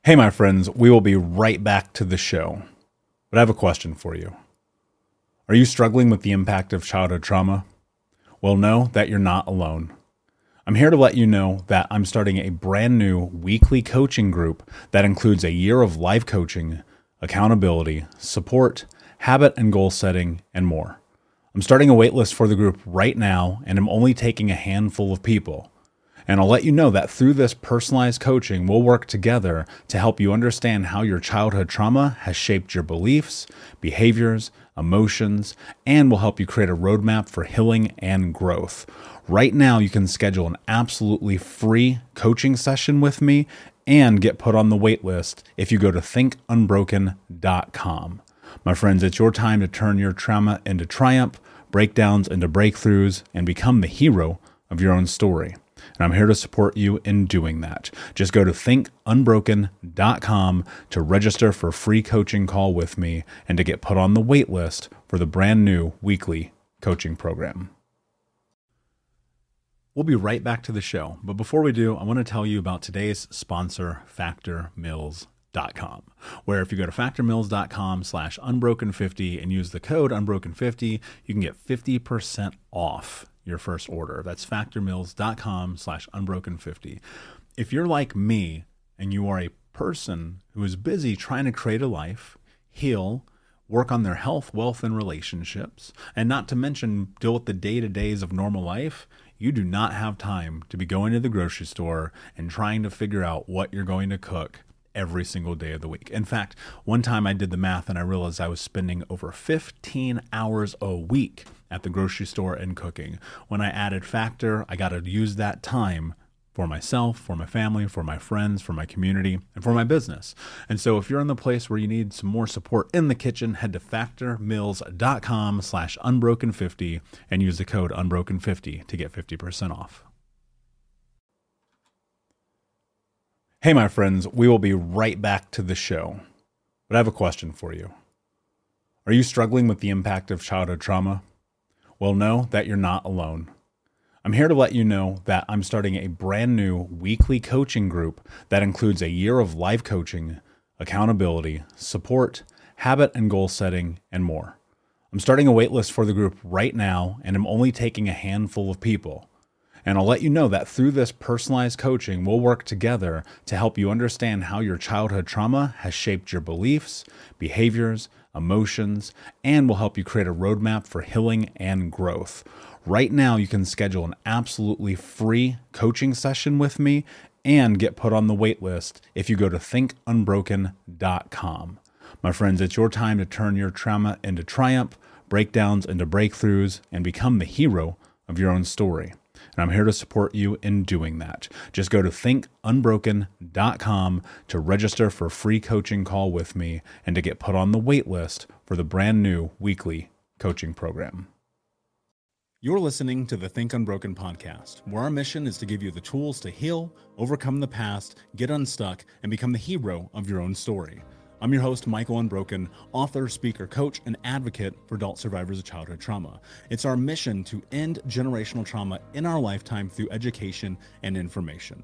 Hey, my friends, we will be right back to the show. But I have a question for you. Are you struggling with the impact of childhood trauma? Well, know that you're not alone. I'm here to let you know that I'm starting a brand new weekly coaching group that includes a year of life coaching, accountability, support, habit and goal setting, and more. I'm starting a waitlist for the group right now, and I'm only taking a handful of people. And I'll let you know that through this personalized coaching, we'll work together to help you understand how your childhood trauma has shaped your beliefs, behaviors, emotions, and will help you create a roadmap for healing and growth. Right now, you can schedule an absolutely free coaching session with me and get put on the wait list if you go to thinkunbroken.com. My friends, it's your time to turn your trauma into triumph, breakdowns into breakthroughs, and become the hero of your own story. And I'm here to support you in doing that. Just go to thinkunbroken.com to register for a free coaching call with me and to get put on the wait list for the brand new weekly coaching program. We'll be right back to the show. But before we do, I want to tell you about today's sponsor, factormeals.com, where if you go to factormeals.com/unbroken50 and use the code unbroken50, you can get 50% off your first order. That's factormeals.com/unbroken50. If you're like me and you are a person who is busy trying to create a life, heal, work on their health, wealth, and relationships, and not to mention deal with the day-to-days of normal life, you do not have time to be going to the grocery store and trying to figure out what you're going to cook every single day of the week. In fact, one time I did the math and I realized I was spending over 15 hours a week at the grocery store and cooking. When I added Factor, I got to use that time for myself, for my family, for my friends, for my community, and for my business. And so if you're in the place where you need some more support in the kitchen, head to factormeals.com/unbroken50 and use the code unbroken50 to get 50% off. Hey, my friends, we will be right back to the show. But I have a question for you. Are you struggling with the impact of childhood trauma? Well, know that you're not alone. I'm here to let you know that I'm starting a brand new weekly coaching group that includes a year of life coaching, accountability, support, habit and goal setting, and more. I'm starting a waitlist for the group right now, and I'm only taking a handful of people. And I'll let you know that through this personalized coaching, we'll work together to help you understand how your childhood trauma has shaped your beliefs, behaviors, emotions, and will help you create a roadmap for healing and growth. Right now, you can schedule an absolutely free coaching session with me and get put on the wait list if you go to thinkunbroken.com. My friends, it's your time to turn your trauma into triumph, breakdowns into breakthroughs, and become the hero of your own story. And I'm here to support you in doing that. Just go to thinkunbroken.com to register for a free coaching call with me and to get put on the wait list for the brand new weekly coaching program. You're listening to the Think Unbroken podcast, where our mission is to give you the tools to heal, overcome the past, get unstuck, and become the hero of your own story. I'm your host, Michael Unbroken, author, speaker, coach, and advocate for adult survivors of childhood trauma. It's our mission to end generational trauma in our lifetime through education and information.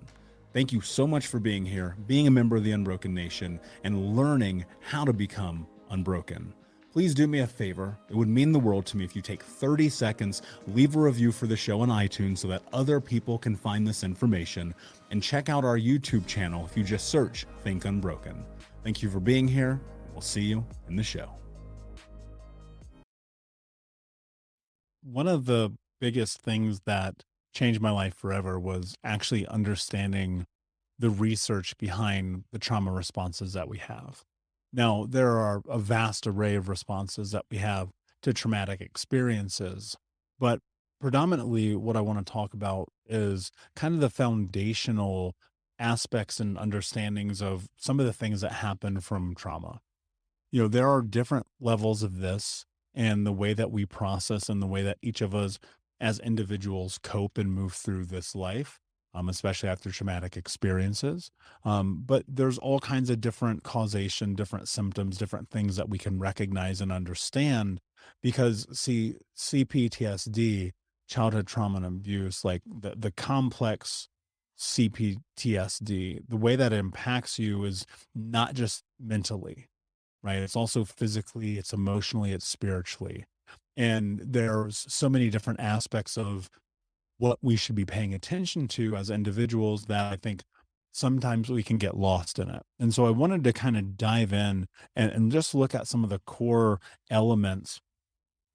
Thank you so much for being here, being a member of the Unbroken Nation, and learning how to become unbroken. Please do me a favor. It would mean the world to me if you take 30 seconds, leave a review for the show on iTunes so that other people can find this information, and check out our YouTube channel if you just search Think Unbroken. Thank you for being here. We'll see you in the show. One of the biggest things that changed my life forever was actually understanding the research behind the trauma responses that we have. Now, there are a vast array of responses that we have to traumatic experiences, but predominantly what I want to talk about is kind of the foundational aspects and understandings of some of the things that happen from trauma. There are different levels of this and the way that we process and the way that each of us as individuals cope and move through this life, especially after traumatic experiences. But there's all kinds of different causation, different symptoms, different things that we can recognize and understand because, see, CPTSD, childhood trauma and abuse, like the complex CPTSD, the way that it impacts you is not just mentally, right? It's also physically, it's emotionally, it's spiritually. And there's so many different aspects of what we should be paying attention to as individuals that I think sometimes we can get lost in it. And so I wanted to kind of dive in and just look at some of the core elements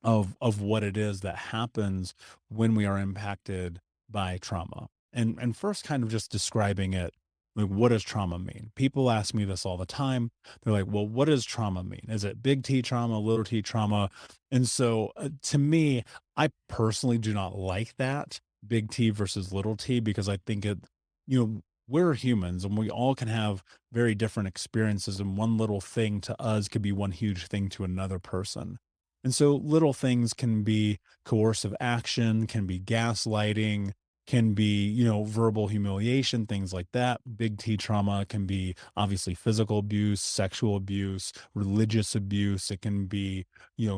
of what it is that happens when we are impacted by trauma. And first kind of just describing it, like, what does trauma mean? People ask me this all the time. They're like, well, what does trauma mean? Is it big T trauma, little T trauma? And so to me, I personally do not like that big T versus little T, because I think it, we're humans and we all can have very different experiences, and one little thing to us could be one huge thing to another person. And so little things can be coercive action, can be gaslighting, can be, verbal humiliation, things like that. Big T trauma can be obviously physical abuse, sexual abuse, religious abuse. It can be,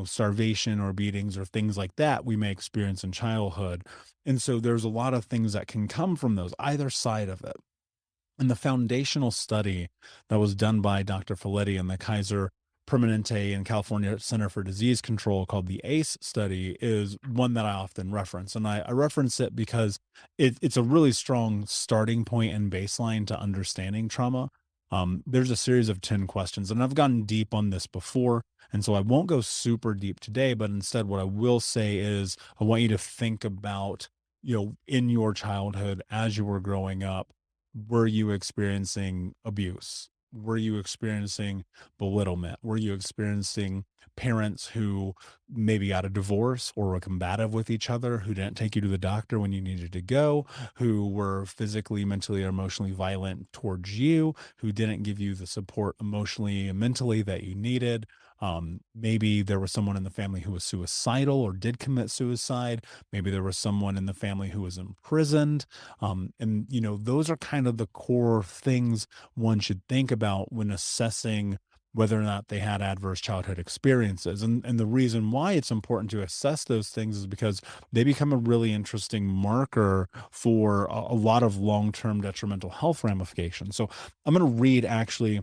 starvation or beatings or things like that we may experience in childhood. And so there's a lot of things that can come from those, either side of it. And the foundational study that was done by Dr. Folletti and the Kaiser Permanente and California Center for Disease Control, called the ACE study, is one that I often reference. And I reference it because it's a really strong starting point and baseline to understanding trauma. There's a series of 10 questions, and I've gotten deep on this before. And so I won't go super deep today, but instead, what I will say is I want you to think about, in your childhood as you were growing up, were you experiencing abuse? Were you experiencing belittlement? Were you experiencing parents who maybe got a divorce or were combative with each other, who didn't take you to the doctor when you needed to go, who were physically, mentally, or emotionally violent towards you, who didn't give you the support emotionally and mentally that you needed? Maybe there was someone in the family who was suicidal or did commit suicide. Maybe there was someone in the family who was imprisoned. And, those are kind of the core things one should think about when assessing whether or not they had adverse childhood experiences. And the reason why it's important to assess those things is because they become a really interesting marker for a lot of long-term detrimental health ramifications. So I'm going to read, actually,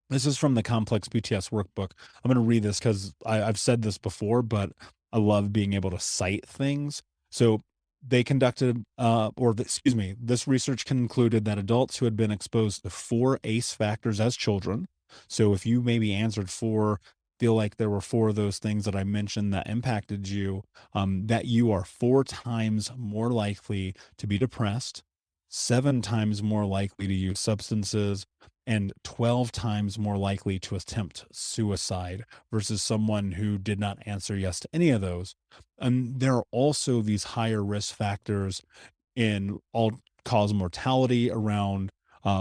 this is from the Complex PTS workbook. I'm going to read this because I've said this before, but I love being able to cite things. So they conducted, this research concluded that adults who had been exposed to 4 ACE factors as children. So if you maybe answered 4, feel like there were 4 of those things that I mentioned that impacted you, that you are 4 times more likely to be depressed, 7 times more likely to use substances, and 12 times more likely to attempt suicide versus someone who did not answer yes to any of those. And there are also these higher risk factors in all cause mortality around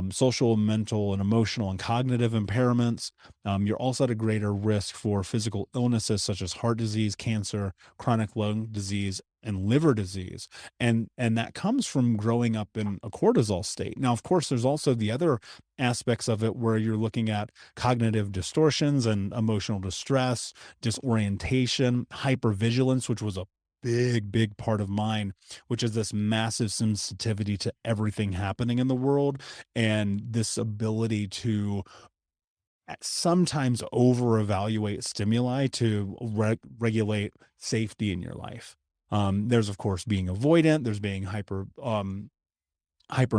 social, mental, and emotional and cognitive impairments. You're also at a greater risk for physical illnesses such as heart disease, cancer, chronic lung disease, and liver disease. And that comes from growing up in a cortisol state. Now, of course, there's also the other aspects of it where you're looking at cognitive distortions and emotional distress, disorientation, hypervigilance, which was a big part of mine, which is this massive sensitivity to everything happening in the world, and this ability to sometimes over evaluate stimuli to regulate safety in your life. There's of course being avoidant, there's being hyper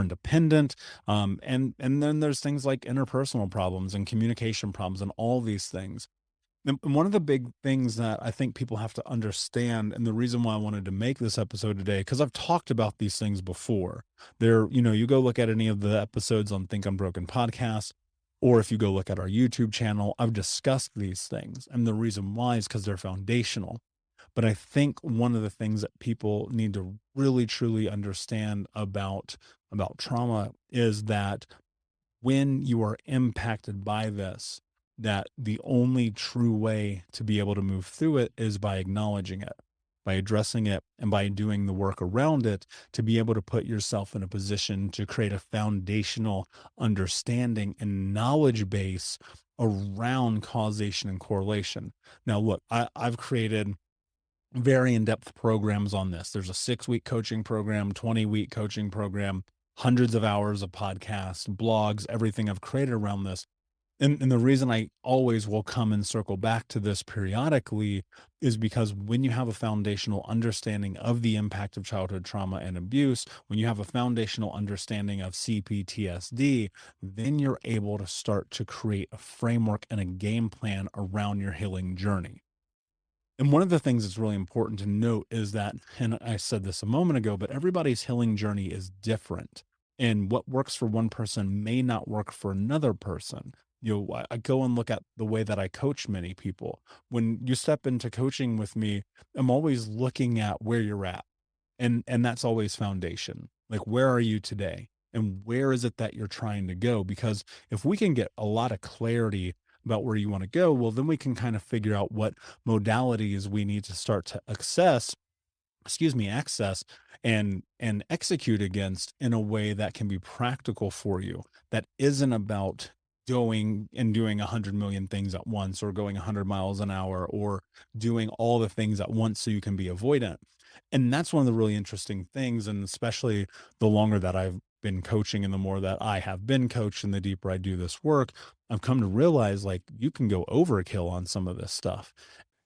independent, and then there's things like interpersonal problems and communication problems and all these things. And one of the big things that I think people have to understand, and the reason why I wanted to make this episode today, because I've talked about these things before. You go look at any of the episodes on Think Unbroken podcast, or if you go look at our YouTube channel, I've discussed these things. And the reason why is because they're foundational. But I think one of the things that people need to really truly understand about trauma is that when you are impacted by this, that the only true way to be able to move through it is by acknowledging it, by addressing it, and by doing the work around it to be able to put yourself in a position to create a foundational understanding and knowledge base around causation and correlation. Now, look, I've created very in-depth programs on this. There's a 6-week coaching program, 20-week coaching program. hundreds of hours of podcasts, blogs, everything I've created around this. And the reason I always will come and circle back to this periodically is because when you have a foundational understanding of the impact of childhood trauma and abuse, when you have a foundational understanding of CPTSD, then you're able to start to create a framework and a game plan around your healing journey. And one of the things that's really important to note is that, and I said this a moment ago, but everybody's healing journey is different. And what works for one person may not work for another person. I go and look at the way that I coach many people. When you step into coaching with me, I'm always looking at where you're at. And that's always foundation. Like, where are you today? And where is it that you're trying to go? Because if we can get a lot of clarity about where you want to go, well, then we can kind of figure out what modalities we need to start to access and execute against in a way that can be practical for you, that isn't about going and doing 100 million things at once, or going 100 miles an hour, or doing all the things at once so you can be avoidant. And that's one of the really interesting things, and especially the longer that I've been coaching and the more that I have been coached and the deeper I do this work, I've come to realize, like, you can go overkill on some of this stuff.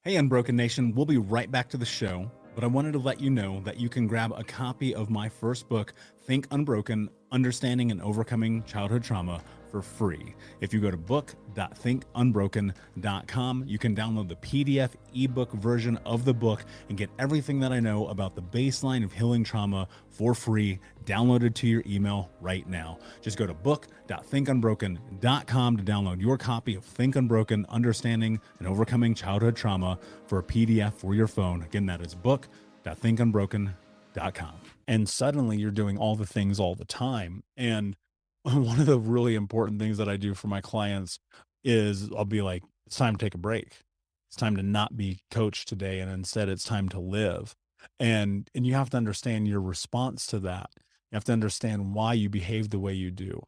Hey, Unbroken Nation, we'll be right back to the show, but I wanted to let you know that you can grab a copy of my first book, Think Unbroken: Understanding and Overcoming Childhood Trauma, for free. If you go to book.thinkunbroken.com, you can download the PDF ebook version of the book and get everything that I know about the baseline of healing trauma for free, downloaded to your email right now. Just go to book.thinkunbroken.com to download your copy of Think Unbroken: Understanding and Overcoming Childhood Trauma for a PDF for your phone. Again, that is book.thinkunbroken.com. And suddenly you're doing all the things all the time. And one of the really important things that I do for my clients is I'll be like, it's time to take a break. It's time to not be coached today. And instead it's time to live. And you have to understand your response to that. You have to understand why you behave the way you do.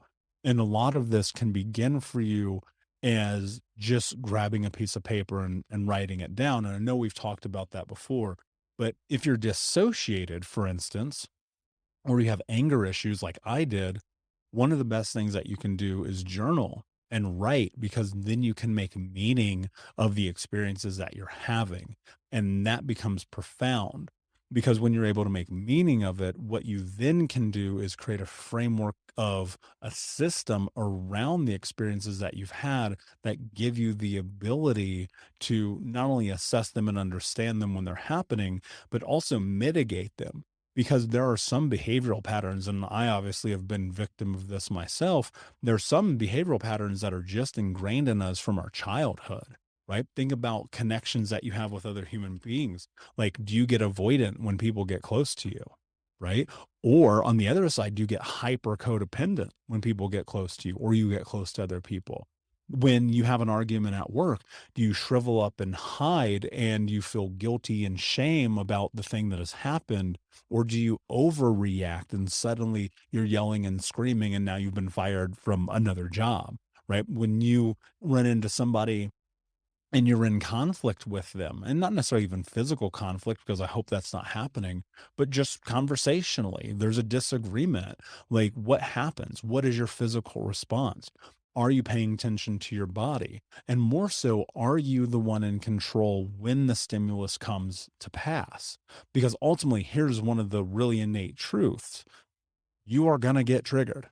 And a lot of this can begin for you as just grabbing a piece of paper and writing it down. And I know we've talked about that before, but if you're dissociated, for instance, or you have anger issues like I did, one of the best things that you can do is journal and write, because then you can make meaning of the experiences that you're having. And that becomes profound, because when you're able to make meaning of it, what you then can do is create a framework of a system around the experiences that you've had that give you the ability to not only assess them and understand them when they're happening, but also mitigate them. Because there are some behavioral patterns, and I obviously have been victim of this myself. There are some behavioral patterns that are just ingrained in us from our childhood, right? Think about connections that you have with other human beings. Like, do you get avoidant when people get close to you, right? Or on the other side, do you get hyper codependent when people get close to you, or you get close to other people? When you have an argument at work, do you shrivel up and hide and you feel guilty and shame about the thing that has happened? Or do you overreact and suddenly you're yelling and screaming and now you've been fired from another job, right? When you run into somebody and you're in conflict with them, and not necessarily even physical conflict, because I hope that's not happening, but just conversationally, there's a disagreement. Like, what happens? What is your physical response? Are you paying attention to your body? And more so, are you the one in control when the stimulus comes to pass? Because ultimately, here's one of the really innate truths: you are going to get triggered.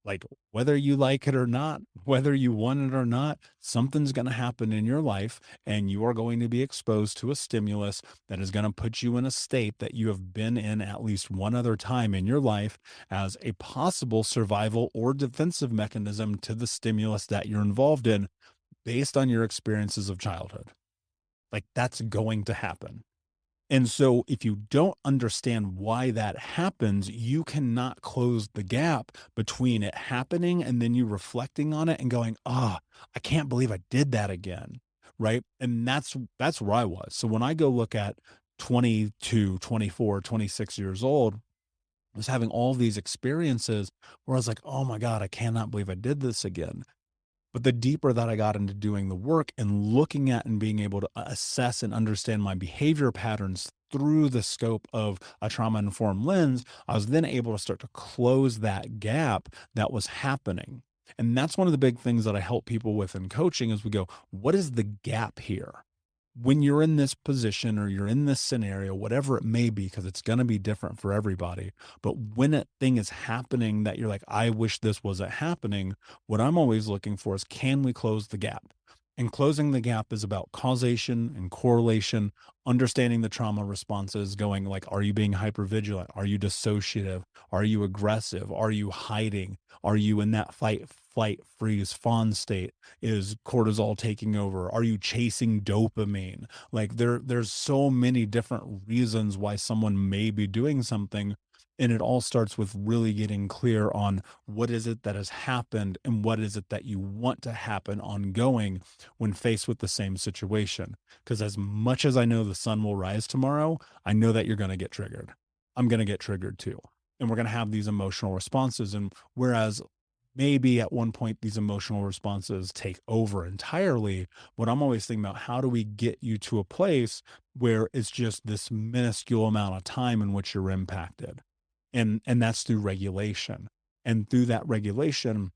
Like, whether you like it or not, whether you want it or not, something's going to happen in your life, and you are going to be exposed to a stimulus that is going to put you in a state that you have been in at least one other time in your life, as a possible survival or defensive mechanism to the stimulus that you're involved in, based on your experiences of childhood. Like, that's going to happen. And so if you don't understand why that happens, you cannot close the gap between it happening and then you reflecting on it and going, "Ah, I can't believe I did that again." Right? And that's where I was. So when I go look at 22, 24, 26 years old, I was having all these experiences where I was like, "Oh my God, I cannot believe I did this again." But the deeper that I got into doing the work and looking at and being able to assess and understand my behavior patterns through the scope of a trauma-informed lens, I was then able to start to close that gap that was happening. And that's one of the big things that I help people with in coaching is we go, what is the gap here? When you're in this position or you're in this scenario, whatever it may be, because it's going to be different for everybody. But when a thing is happening that you're like, I wish this wasn't happening, what I'm always looking for is, can we close the gap? And closing the gap is about causation and correlation, understanding the trauma responses, going like, are you being hypervigilant? Are you dissociative? Are you aggressive? Are you hiding? Are you in that fight, flight, freeze, fawn state? Is cortisol taking over? Are you chasing dopamine? Like there's so many different reasons why someone may be doing something. And it all starts with really getting clear on what is it that has happened and what is it that you want to happen ongoing when faced with the same situation. Because as much as I know the sun will rise tomorrow, I know that you're going to get triggered. I'm going to get triggered too. And we're going to have these emotional responses. And whereas maybe at one point these emotional responses take over entirely, what I'm always thinking about, how do we get you to a place where it's just this minuscule amount of time in which you're impacted? And that's through regulation. And through that regulation,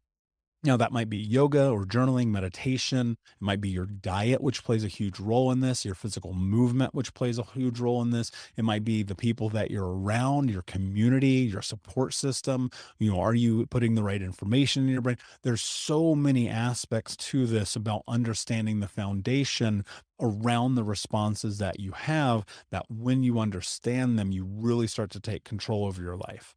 that might be yoga or journaling, meditation. It might be your diet, which plays a huge role in this, your physical movement, which plays a huge role in this. It might be the people that you're around, your community, your support system. Are you putting the right information in your brain? There's so many aspects to this about understanding the foundation around the responses that you have, that when you understand them, you really start to take control over your life.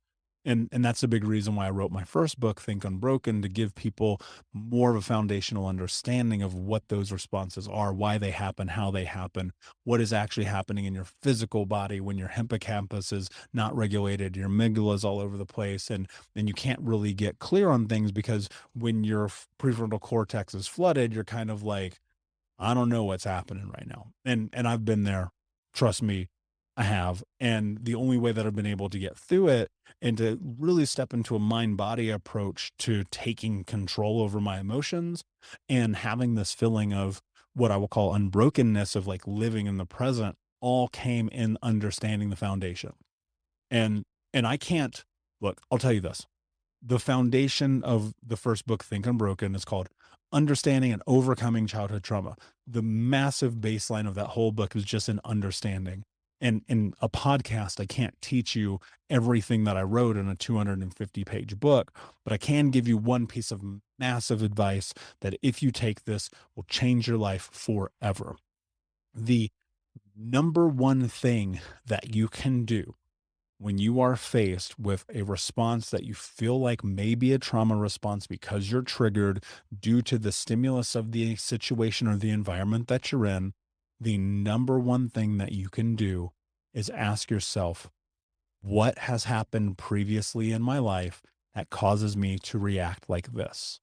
And that's a big reason why I wrote my first book, Think Unbroken, to give people more of a foundational understanding of what those responses are, why they happen, how they happen, what is actually happening in your physical body when your hippocampus is not regulated, your amygdala is all over the place, and you can't really get clear on things because when your prefrontal cortex is flooded, you're kind of like, I don't know what's happening right now. And I've been there. Trust me, I have. And the only way that I've been able to get through it and to really step into a mind body approach to taking control over my emotions and having this feeling of what I will call unbrokenness, of like living in the present, all came in understanding the foundation. And and I can't look, I'll tell you this. The foundation of the first book, Think Unbroken, is called Understanding and Overcoming Childhood Trauma. The massive baseline of that whole book is just an understanding. And in a podcast, I can't teach you everything that I wrote in a 250-page book, but I can give you one piece of massive advice that if you take this will change your life forever. The number one thing that you can do when you are faced with a response that you feel like may be a trauma response because you're triggered due to the stimulus of the situation or the environment that you're in, the number one thing that you can do is ask yourself, what has happened previously in my life that causes me to react like this?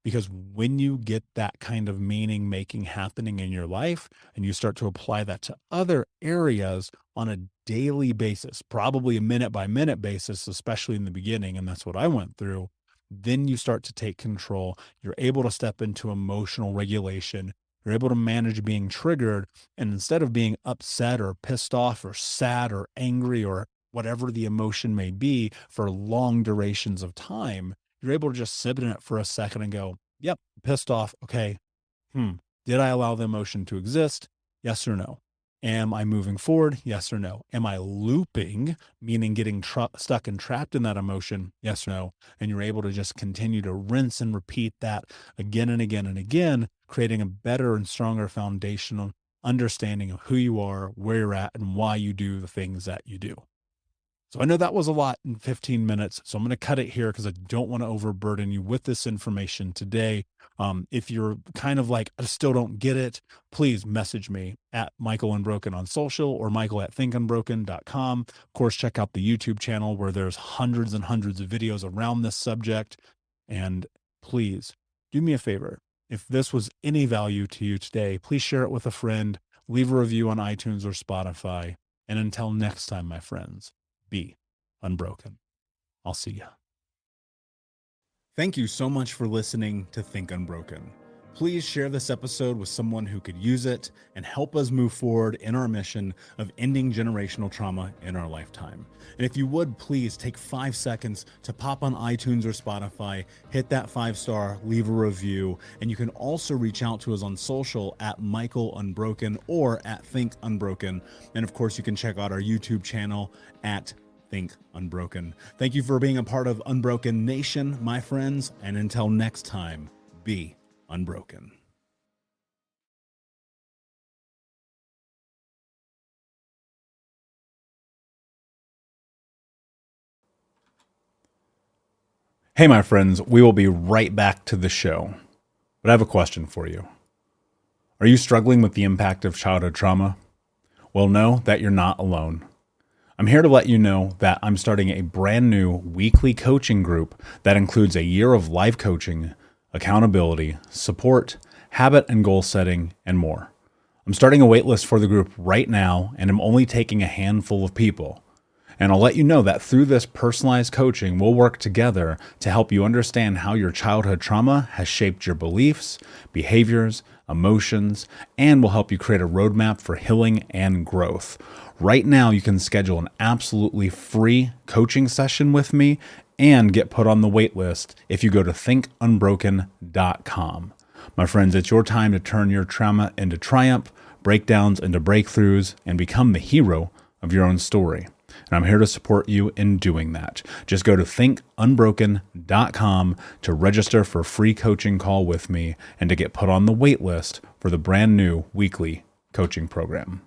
Because when you get that kind of meaning making happening in your life and you start to apply that to other areas on a daily basis, probably a minute by minute basis, especially in the beginning, and that's what I went through, then you start to take control. You're able to step into emotional regulation. You're able to manage being triggered. And instead of being upset or pissed off or sad or angry or whatever the emotion may be for long durations of time, you're able to just sit in it for a second and go, yep, pissed off. Okay. Did I allow the emotion to exist? Yes or no? Am I moving forward? Yes or no? Am I looping, meaning getting stuck and trapped in that emotion? Yes or no? And you're able to just continue to rinse and repeat that again and again and again, creating a better and stronger foundational understanding of who you are, where you're at, and why you do the things that you do. So I know that was a lot in 15 minutes, so I'm going to cut it here because I don't want to overburden you with this information today. If you're kind of like, I still don't get it, please message me at Michael Unbroken on social or Michael at thinkunbroken.com. Of course, check out the YouTube channel where there's hundreds and hundreds of videos around this subject. And please do me a favor. If this was any value to you today, please share it with a friend, leave a review on iTunes or Spotify. And until next time, my friends, be unbroken. I'll see ya. Thank you so much for listening to Think Unbroken. Please share this episode with someone who could use it and help us move forward in our mission of ending generational trauma in our lifetime. And if you would, please take 5 seconds to pop on iTunes or Spotify, hit that 5-star, leave a review, and you can also reach out to us on social at Michael Unbroken or at Think Unbroken. And of course, you can check out our YouTube channel at Think Unbroken. Thank you for being a part of Unbroken Nation, my friends, and until next time, be unbroken. Hey, my friends, we will be right back to the show. But I have a question for you. Are you struggling with the impact of childhood trauma? Well, know that you're not alone. I'm here to let you know that I'm starting a brand new weekly coaching group that includes a year of live coaching, accountability, support, habit and goal setting, and more. I'm starting a waitlist for the group right now, and I'm only taking a handful of people. And I'll let you know that through this personalized coaching, we'll work together to help you understand how your childhood trauma has shaped your beliefs, behaviors, emotions, and will help you create a roadmap for healing and growth. Right now, you can schedule an absolutely free coaching session with me and get put on the wait list if you go to thinkunbroken.com. My friends, it's your time to turn your trauma into triumph, breakdowns into breakthroughs, and become the hero of your own story. And I'm here to support you in doing that. Just go to thinkunbroken.com to register for a free coaching call with me and to get put on the wait list for the brand new weekly coaching program.